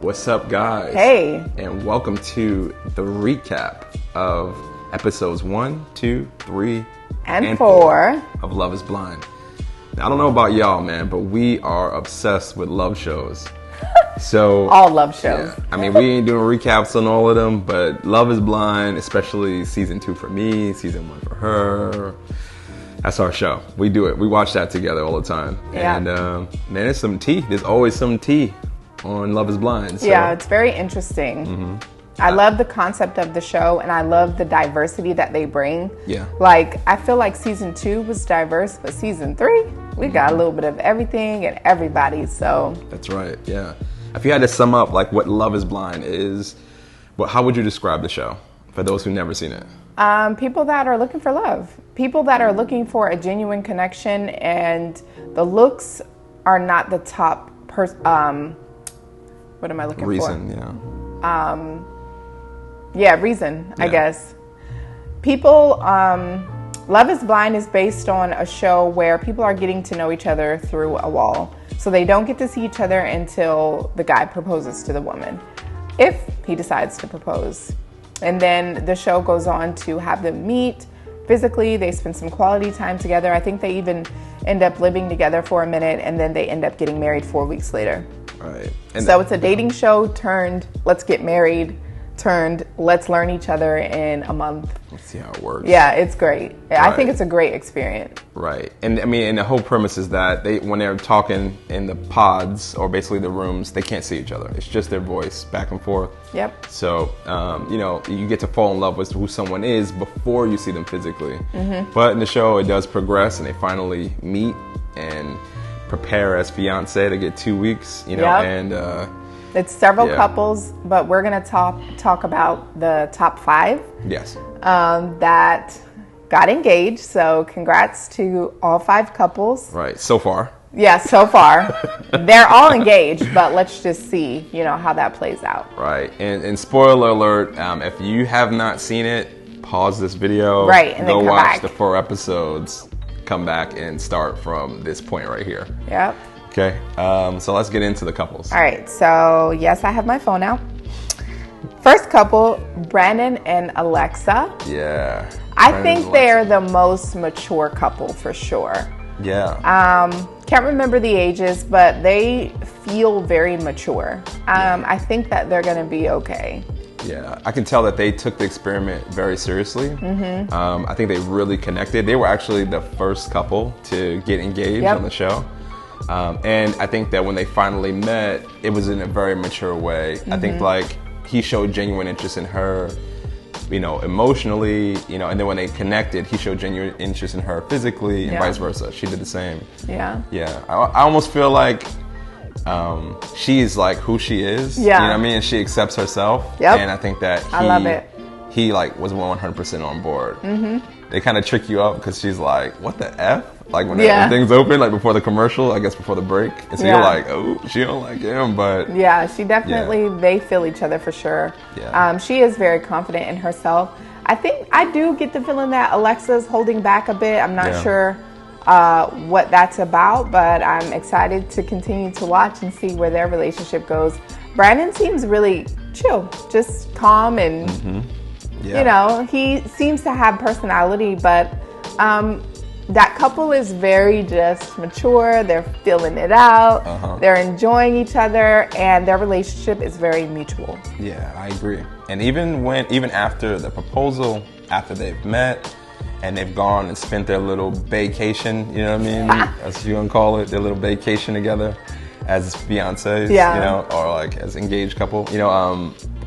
What's up, guys? Hey. And welcome to the recap of episodes 1, 2, 3, and 4 of Love is Blind. Now, I don't know about y'all, man, but we are obsessed with love shows. So all love shows. Yeah, I mean, we ain't doing recaps on all of them, but Love is Blind, especially season 2 for me, season 1 for her. That's our show. We do it. We watch that together all the time. Yeah. And man, there's some tea. There's always some tea on Love is Blind. So. Yeah, it's very interesting. Mm-hmm. I love the concept of the show, and I love the diversity that they bring. Yeah. Like, I feel like season 2 was diverse, but season 3, we got a little bit of everything and everybody, so. That's right, yeah. If you had to sum up, like, what Love is Blind is, how would you describe the show for those who've never seen it? People that are looking for love. People that are looking for a genuine connection, and the looks are not the top what am I looking reason, for? Yeah. Reason, I guess. People, Love is Blind is based on a show where people are getting to know each other through a wall. So they don't get to see each other until the guy proposes to the woman, if he decides to propose. And then the show goes on to have them meet physically. They spend some quality time together. I think they even end up living together for a minute, and then they end up getting married 4 weeks later. Right. And so it's a dating show turned let's get married, turned let's learn each other in a month. Let's see how it works. Yeah, it's great. Right. I think it's a great experience. Right. And I mean, and the whole premise is that when they're talking in the pods, or basically the rooms, they can't see each other. It's just their voice back and forth. Yep. So, you get to fall in love with who someone is before you see them physically. Mm-hmm. But in the show, it does progress, and they finally meet and prepare as fiancé to get 2 weeks, Yep. and it's several couples, but we're going to talk about the top 5. Yes. That got engaged. So congrats to all 5 couples. Right. So far. Yeah, so far. They're all engaged, but let's just see, how that plays out. Right. And spoiler alert, if you have not seen it, pause this video. Right, and go then come watch back. the 4 episodes, come back and start from this point right here. Yep. Okay. So let's get into the couples. All right. So, yes, I have my phone out. First couple, Brennan and Alexa. Yeah. I think they're the most mature couple for sure. Yeah. Can't remember the ages, but they feel very mature. I think that they're going to be okay. Yeah, I can tell that they took the experiment very seriously. Mm-hmm. I think they really connected. They were actually the first couple to get engaged on the show. And I think that when they finally met, it was in a very mature way. Mm-hmm. I think he showed genuine interest in her, emotionally, and then when they connected, he showed genuine interest in her physically, and vice versa. She did the same. Yeah. Yeah. I almost feel like she's like who she is. Yeah. You know what I mean? And she accepts herself. Yep. And I think that I love it. He was 100% on board. Mm-hmm. They kind of trick you up because she's like, what the F? Like when everything's open, like before the commercial, I guess before the break. And so you're like, oh, she don't like him, but. Yeah, she definitely, they feel each other for sure. Yeah. She is very confident in herself. I do get the feeling that Alexa's holding back a bit. I'm not sure what that's about, but I'm excited to continue to watch and see where their relationship goes. Brandon seems really chill, just calm, and he seems to have personality, but that couple is very just mature. They're feeling it out. Uh-huh. They're enjoying each other, and their relationship is very mutual. Yeah, I agree. And even after the proposal, after they've met and they've gone and spent their little vacation, you know what I mean? As you gonna call it, their little vacation together as fiancés, or like as engaged couple,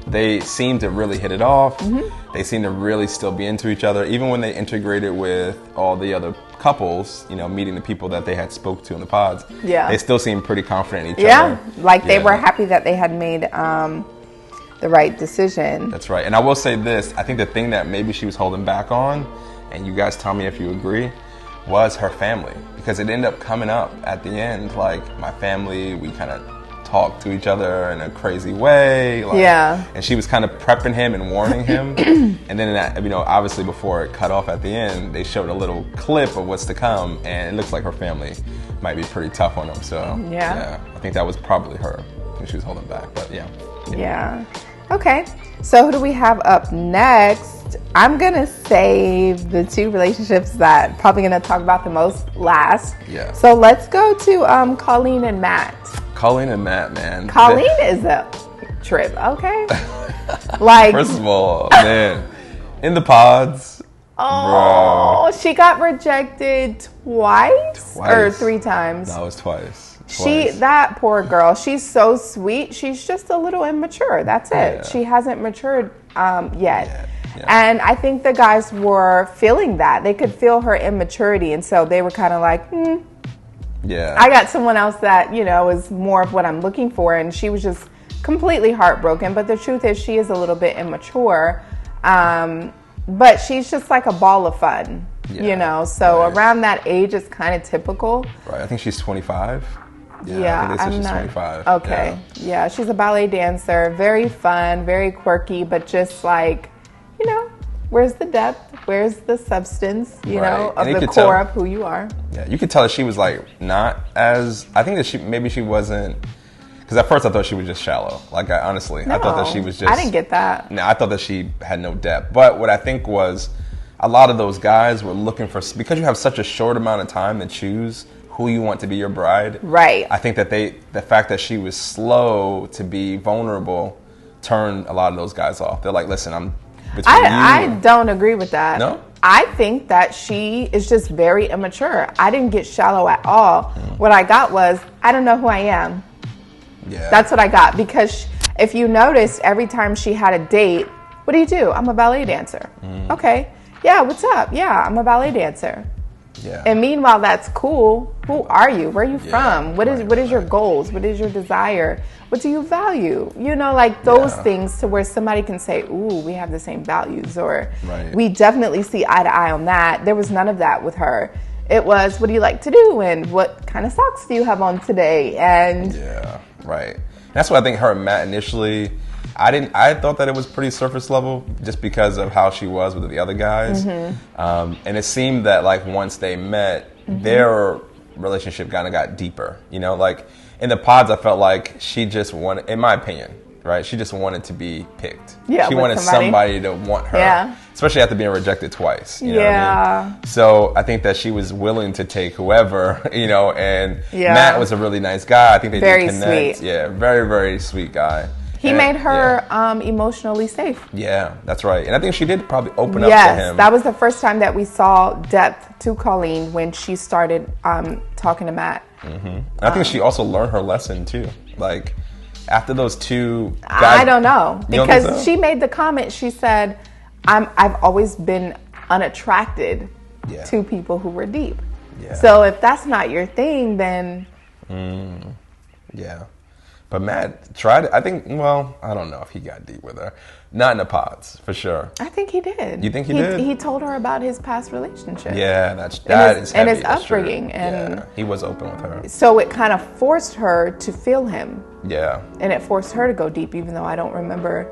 they seem to really hit it off. Mm-hmm. They seem to really still be into each other, even when they integrated with all the other couples, meeting the people that they had spoke to in the pods. Yeah, they still seem pretty confident in each other. Like they were happy that they had made the right decision. That's right. And I will say this, I think the thing that maybe she was holding back on, and you guys tell me if you agree, was her family. Because it ended up coming up at the end, like my family, we kind of talk to each other in a crazy way. And she was kind of prepping him and warning him. And then, obviously before it cut off at the end, they showed a little clip of what's to come. And it looks like her family might be pretty tough on him. So, I think that was probably her. I think she was holding back, but yeah. Yeah. Okay. So who do we have up next? I'm going to save the two relationships that probably going to talk about the most last. Yeah. So let's go to Coleen and Matt. Coleen and Matt, man. Coleen is a trip, okay? Like, first of all, man, in the pods. Oh, bro. She got rejected twice or 3 times. That was twice. That poor girl, she's so sweet. She's just a little immature. That's it. Yeah. She hasn't matured yet. Yeah. And I think the guys were feeling that. They could feel her immaturity. And so they were kind of like, yeah, I got someone else that, is more of what I'm looking for. And she was just completely heartbroken. But the truth is she is a little bit immature. But she's just like a ball of fun, So right. around that age is kind of typical. Right. I think she's 25. Yeah, I think she's 25. Okay. Yeah, she's a ballet dancer. Very fun, very quirky, but just like, where's the depth? Where's the substance, right. of the core of who you are? Yeah, you could tell that she was like not as, I think that she wasn't, because at first I thought she was just shallow. Like, honestly, I thought that she was just. I didn't get that. No, I thought that she had no depth. But what I think was a lot of those guys were looking for, because you have such a short amount of time to choose who you want to be your bride. Right. I think that the fact that she was slow to be vulnerable turned a lot of those guys off. They're like, listen, I'm between you. I don't agree with that. No? I think that she is just very immature. I didn't get shallow at all. What I got was, I don't know who I am. Yeah. That's what I got. Because if you noticed, every time she had a date, what do? I'm a ballet dancer. Okay. Yeah, what's up? Yeah, I'm a ballet dancer. Yeah. And meanwhile, that's cool. Who are you? Where are you from? What is your goals? What is your desire? What do you value? Like those things to where somebody can say, ooh, we have the same values, or we definitely see eye to eye on that. There was none of that with her. It was, what do you like to do? And what kind of socks do you have on today? And yeah, right. That's what I think her and Matt initially, I thought that it was pretty surface level just because of how she was with the other guys. And it seemed that like once they met, their relationship kind of got deeper. Like in the pods, I felt like she just wanted, in my opinion, right? She just wanted to be picked. Yeah, she wanted somebody to want her, especially after being rejected twice. You know what I mean? So I think that she was willing to take whoever, and Matt was a really nice guy. I think they did connect. Sweet. Yeah, very, very sweet guy. He made her emotionally safe. Yeah, that's right. And I think she did probably open up to him. Yes, that was the first time that we saw depth to Coleen when she started talking to Matt. I think she also learned her lesson too. Like after those two guys, I don't know, because she made the comment. She said, "I've always been unattracted to people who were deep. Yeah. So if that's not your thing, then yeah." But Matt tried it. I think, well, I don't know if he got deep with her. Not in the pods, for sure. I think he did. You think he did? He told her about his past relationship. Yeah, that is heavy. And his upbringing. And he was open with her. So it kind of forced her to feel him. Yeah. And it forced her to go deep, even though I don't remember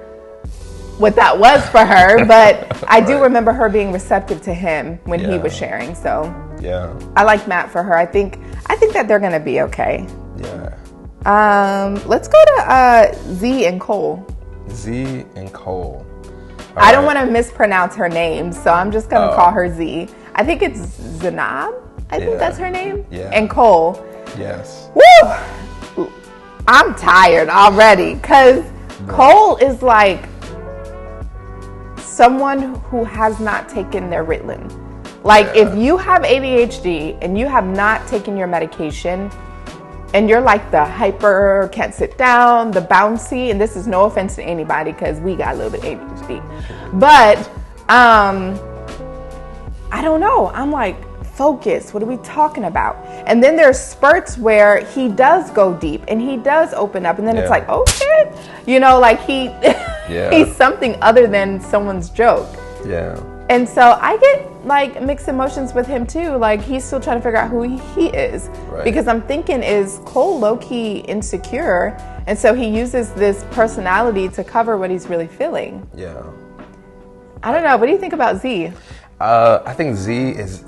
what that was for her. But I do remember her being receptive to him when he was sharing. So yeah, I like Matt for her. I think that they're going to be okay. Yeah. Let's go to Z and Cole. Z and Cole. I don't want to mispronounce her name, so I'm just going to call her Z. I think it's Zenab. I think that's her name. Yeah. And Cole. Yes. Woo! I'm tired already because Cole is like someone who has not taken their Ritalin. Like if you have ADHD and you have not taken your medication, and you're like the hyper, can't sit down, the bouncy, and this is no offense to anybody because we got a little bit ADHD. But I don't know. I'm like, focus. What are we talking about? And then there's spurts where he does go deep and he does open up. And then it's like, oh shit. Like he's something other than someone's joke. Yeah. And so I get like mixed emotions with him too. Like he's still trying to figure out who he is. Right. Because I'm thinking, is Cole low-key insecure? And so he uses this personality to cover what he's really feeling. Yeah. I don't know. What do you think about Z? I think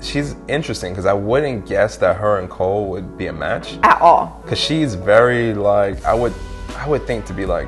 she's interesting because I wouldn't guess that her and Cole would be a match. At all. Because she's very like, I would think to be like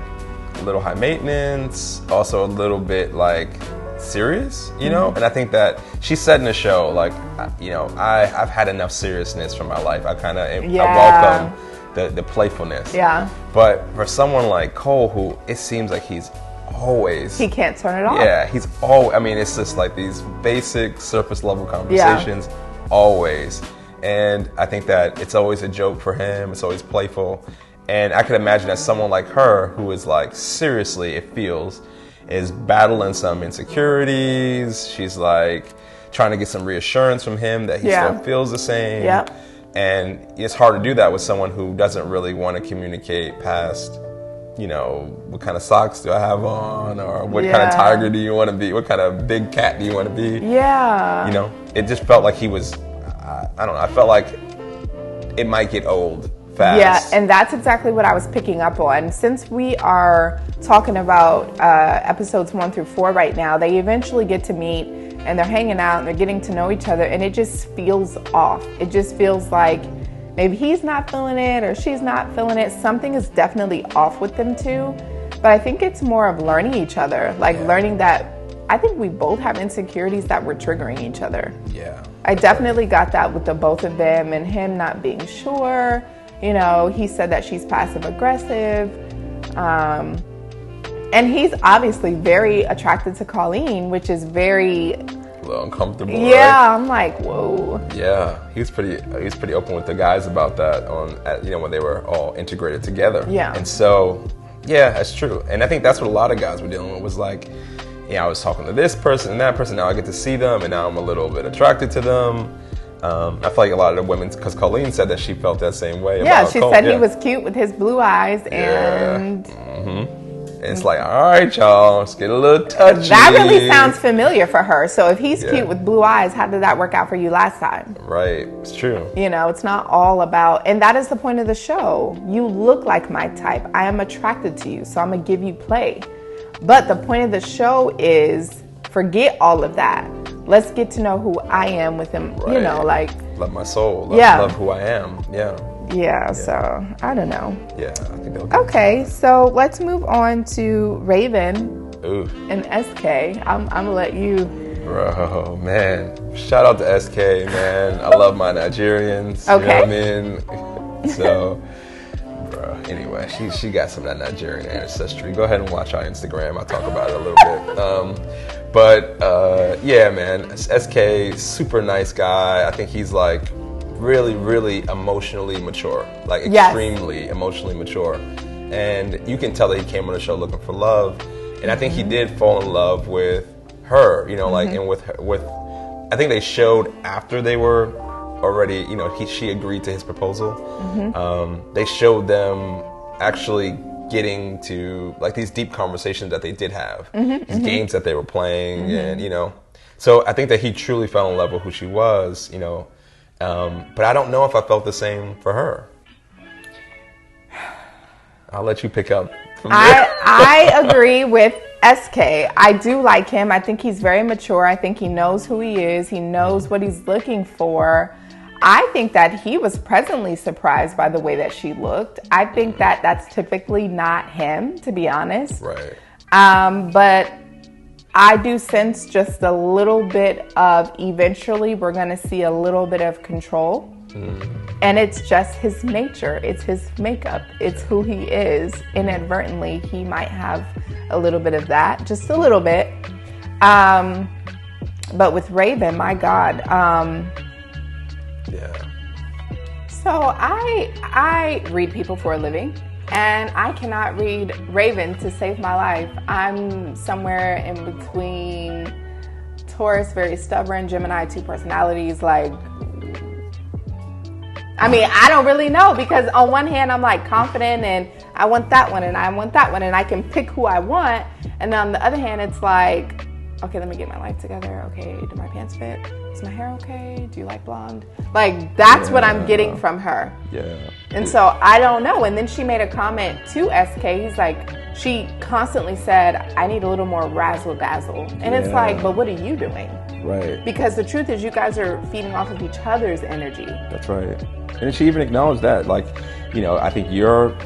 little high maintenance, also a little bit like serious, you know? And I think that she said in the show, like, you know, I've had enough seriousness from my life. I welcome the playfulness. Yeah. But for someone like Cole, who it seems like he's always... He can't turn it off. Yeah, he's always... I mean, it's just like these basic surface level conversations, always. And I think that it's always a joke for him. It's always playful. And I could imagine that someone like her, who is like, seriously, it feels, is battling some insecurities. She's like trying to get some reassurance from him that he still feels the same. Yep. And it's hard to do that with someone who doesn't really want to communicate past, you know, what kind of socks do I have on, or what kind of tiger do you want to be? What kind of big cat do you want to be? Yeah. You know, it just felt like he was, I don't know, I felt like it might get old fast. Yeah, and that's exactly what I was picking up on. Since we are talking about episodes 1 through 4 right now, they eventually get to meet and they're hanging out and they're getting to know each other, and it just feels off. It just feels like maybe he's not feeling it or she's not feeling it. Something is definitely off with them two. But I think it's more of learning each other, like learning that I think we both have insecurities that we're triggering each other. Yeah. I definitely got that with the both of them, and him not being sure. You know, he said that she's passive aggressive. And he's obviously very attracted to Coleen, which is very... A little uncomfortable, yeah, right? I'm like, whoa. Yeah, he was pretty open with the guys about that you know, when they were all integrated together. Yeah. And so, yeah, that's true. And I think that's what a lot of guys were dealing with, was like, yeah, I was talking to this person and that person, now I get to see them, and now I'm a little bit attracted to them. I feel like a lot of the women, because Coleen said that she felt that same way. Yeah, she said he was cute with his blue eyes, and... And it's like, all right, y'all, let's get a little touchy. That really sounds familiar for her. So if he's cute with blue eyes, how did that work out for you last time? Right, it's true. You know, it's not all about, and that is the point of the show. You look like my type. I am attracted to you, so I'm going to give you play. But the point of the show is, forget all of that. Let's get to know who I am with him, you know, like... Love my soul. Love who I am. Yeah, so I don't know. Yeah, I think that'll be okay. So let's move on to Raven and SK. I'm gonna let you. Bro, man, shout out to SK, man. I love my Nigerians. Okay. You know what I mean? So, bro. Anyway, she got some of that Nigerian ancestry. Go ahead and watch our Instagram. I talk about it a little bit. But yeah, man, SK, super nice guy. I think he's like really, really emotionally mature, like extremely emotionally mature. And you can tell that he came on the show looking for love. And I think he did fall in love with her, you know, like, and with I think they showed after they were already, you know, she agreed to his proposal. They showed them actually getting to like these deep conversations that they did have, these games that they were playing, and you know, so I think that he truly fell in love with who she was, you know. But I don't know if I felt the same for her. I'll let you pick up from there. I agree with SK. I do like him. I think he's very mature. I think he knows who he is. He knows what he's looking for. I think that he was pleasantly surprised by the way that she looked. I think that that's typically not him, to be honest. Right. But I do sense just a little bit of, eventually we're going to see a little bit of control. And it's just his nature. It's his makeup. It's who he is. Inadvertently, he might have a little bit of that, just a little bit. But with Raven, my God. So I read people for a living. And I cannot read Raven to save my life. I'm somewhere in between Taurus, very stubborn, Gemini, 2 personalities. Like, I mean, I don't really know, because on one hand, I'm like confident and I want that one and I want that one and I can pick who I want. And on the other hand, it's like, okay, let me get my life together. Okay, do my pants fit? Is my hair okay? Do you like blonde? Like, that's what I'm getting from her. Yeah. And so I don't know. And then she made a comment to SK. He's like, she constantly said, I need a little more razzle dazzle. And it's like, but what are you doing? Right. Because the truth is you guys are feeding off of each other's energy. That's right. And she even acknowledged that, like, you know, I think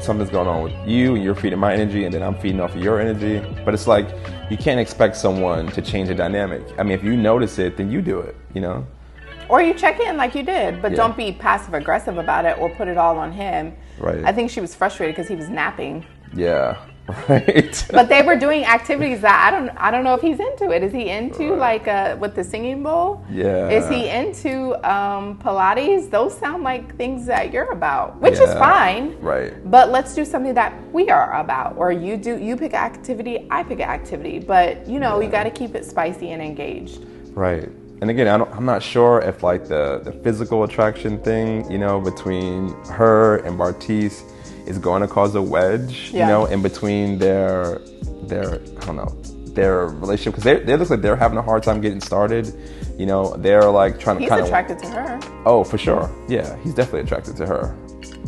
something's going on with you, and you're feeding my energy, and then I'm feeding off of your energy. But it's like, you can't expect someone to change a dynamic. I mean, if you notice it, then you do it, you know? Or you check in like you did, but don't be passive aggressive about it or put it all on him. Right. I think she was frustrated because he was napping. Yeah. Right. But they were doing activities that I don't know if he's into it. Is he into like with the singing bowl? Yeah. Is he into Pilates? Those sound like things that you're about, which is fine. Right. But let's do something that we are about. Or you pick an activity, I pick an activity. But you know, you got to keep it spicy and engaged. Right. And again, I'm not sure if like the physical attraction thing, you know, between her and Bartise is going to cause a wedge, you know, in between their I don't know, their relationship, because they look like they're having a hard time getting started. You know, they're like trying to He's attracted to her. Oh, for sure. Yeah, he's definitely attracted to her.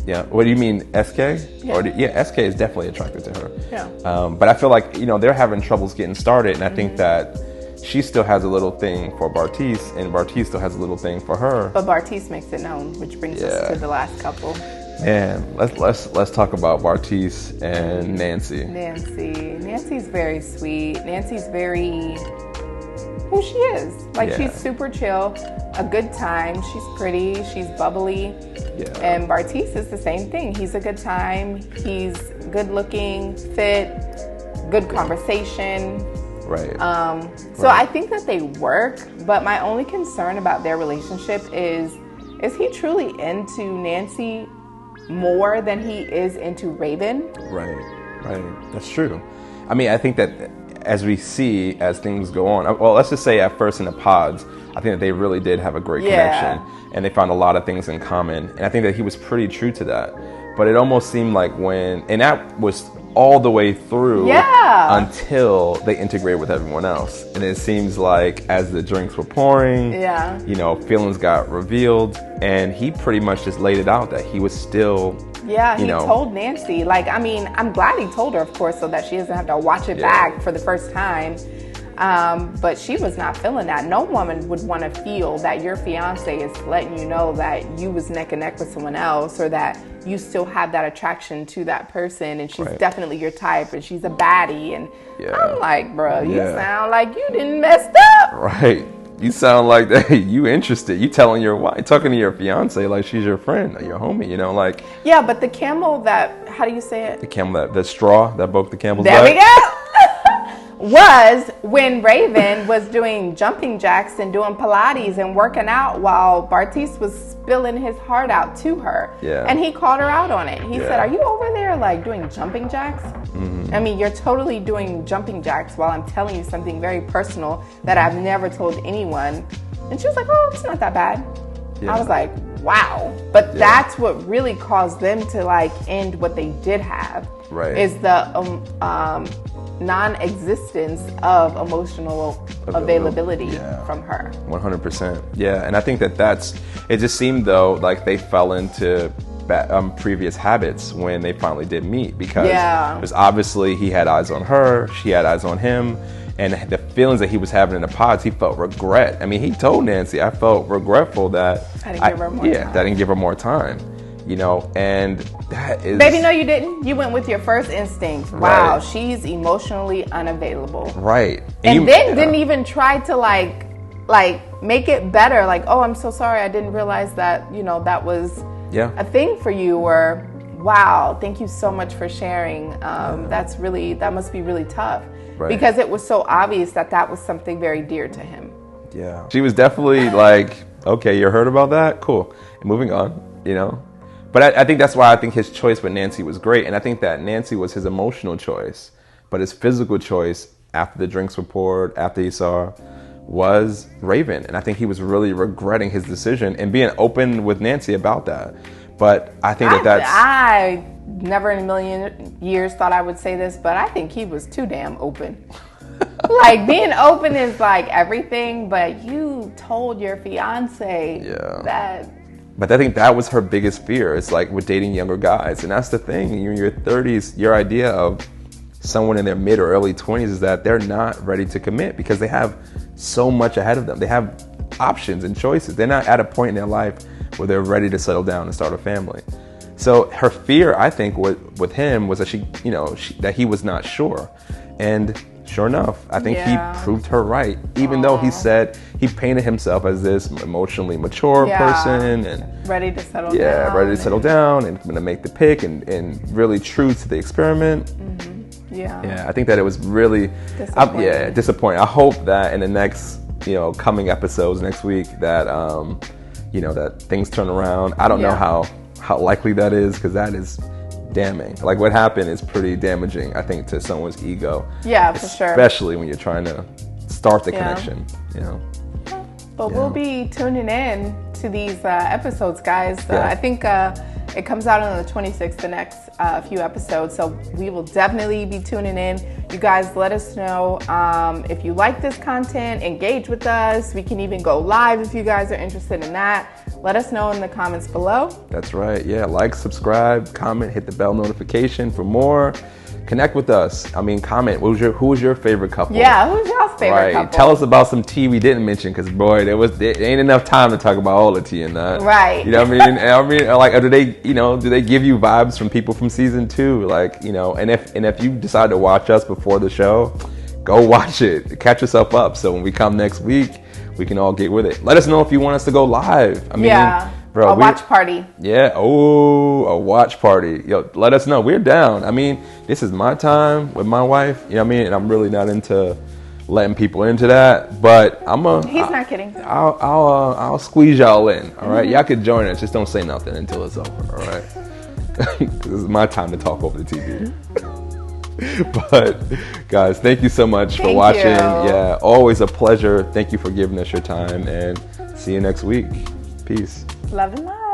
Yeah. What do you mean, SK? Yeah. SK is definitely attracted to her. Yeah. But I feel like, you know, they're having troubles getting started, and I think that she still has a little thing for Bartise, and Bartise still has a little thing for her. But Bartise makes it known, which brings us to the last couple. Man, let's talk about Bartise and Nancy. Nancy's very sweet. Nancy's very who she is. Like she's super chill, a good time. She's pretty. She's bubbly. Yeah. And Bartise is the same thing. He's a good time. He's good looking, fit, good conversation. Right. So I think that they work, but my only concern about their relationship is he truly into Nancy more than he is into Raven? Right. That's true. I mean, I think that as we see, as things go on, well, let's just say at first in the pods, I think that they really did have a great connection, and they found a lot of things in common. And I think that he was pretty true to that. But it almost seemed like and that was all the way through until they integrated with everyone else. And it seems like as the drinks were pouring, you know, feelings got revealed, and he pretty much just laid it out that he was still, he told Nancy, like, I mean, I'm glad he told her, of course, so that she doesn't have to watch it back for the first time. But she was not feeling that. No woman would want to feel that your fiance is letting you know that you was neck and neck with someone else, or that you still have that attraction to that person, and she's definitely your type, and she's a baddie. And I'm like, bro, you sound like you didn't messed up. Right. You sound like that. You interested. You talking to your fiance like she's your friend, or your homie, you know, like. Yeah, but the camel that, how do you say it? The camel the straw that broke the camel's back. There we go. Was when Raven was doing jumping jacks and doing Pilates and working out while Bartise was spilling his heart out to her. Yeah. And he called her out on it. He said, are you over there like doing jumping jacks? I mean, you're totally doing jumping jacks while I'm telling you something very personal that I've never told anyone. And she was like, oh, it's not that bad. I was like, wow. But that's what really caused them to like end what they did have. Right. Is the non-existence of emotional availability from her. 100%. Yeah, and I think it just seemed though like they fell into previous habits when they finally did meet, because obviously he had eyes on her, she had eyes on him, and the feelings that he was having in the pods, he felt regret. I mean, he told Nancy, I felt regretful that I didn't give her more time. that I didn't give her more time. You know, and that is... Baby, no, you didn't. You went with your first instinct. Wow, she's emotionally unavailable. Right. And then didn't even try to like make it better. Like, oh, I'm so sorry. I didn't realize that, you know, that was a thing for you. Or, wow, thank you so much for sharing. That must be really tough. Right. Because it was so obvious that was something very dear to him. Yeah. She was definitely like, okay, you heard about that? Cool. And moving on, you know? But I think that's why I think his choice with Nancy was great. And I think that Nancy was his emotional choice. But his physical choice, after the drinks were poured, after he saw her, was Raven. And I think he was really regretting his decision and being open with Nancy about that. But I think I never in a million years thought I would say this, but I think he was too damn open. Like, being open is like everything, but you told your fiance that... But I think that was her biggest fear. It's like with dating younger guys. And that's the thing. You're in your 30s, your idea of someone in their mid or early 20s is that they're not ready to commit because they have so much ahead of them. They have options and choices. They're not at a point in their life where they're ready to settle down and start a family. So her fear, I think, with him was that that he was not sure. And sure enough, I think he proved her right. Even though he said he painted himself as this emotionally mature person and ready to settle down. Yeah, ready to settle down and going to make the pick and really true to the experiment. Mm-hmm. Yeah, I think that it was really disappointing. I hope that in the next coming episodes next week that that things turn around. I don't know how likely that is, because that is damning. Like, what happened is pretty damaging, I think, to someone's ego. Yeah, for sure. Especially when you're trying to start the connection, But we'll be tuning in to these episodes, guys. I think it comes out on the 26th, the next few episodes. So we will definitely be tuning in. You guys, let us know if you like this content. Engage with us. We can even go live if you guys are interested in that. Let us know in the comments below. That's right. Yeah, like, subscribe, comment, hit the bell notification for more. Connect with us. I mean, comment. Who was your favorite couple? Yeah, who's y'all's favorite couple? Tell us about some tea we didn't mention, because boy, there ain't enough time to talk about all the tea in that. Right. You know what I mean? Like, do they give you vibes from people from season 2? Like, and if you decide to watch us before the show, go watch it. Catch yourself up. So when we come next week, we can all get with it. Let us know if you want us to go live. I mean, bro, a watch party. Yeah. Oh, a watch party. Yo, let us know. We're down. I mean, this is my time with my wife. You know what I mean? And I'm really not into letting people into that. But He's not kidding. I'll squeeze y'all in. All right. Y'all can join us. Just don't say nothing until it's over. All right. This is my time to talk over the TV. But guys, thank you so much for watching. Yeah, always a pleasure. Thank you for giving us your time, and see you next week. Peace. Love and light.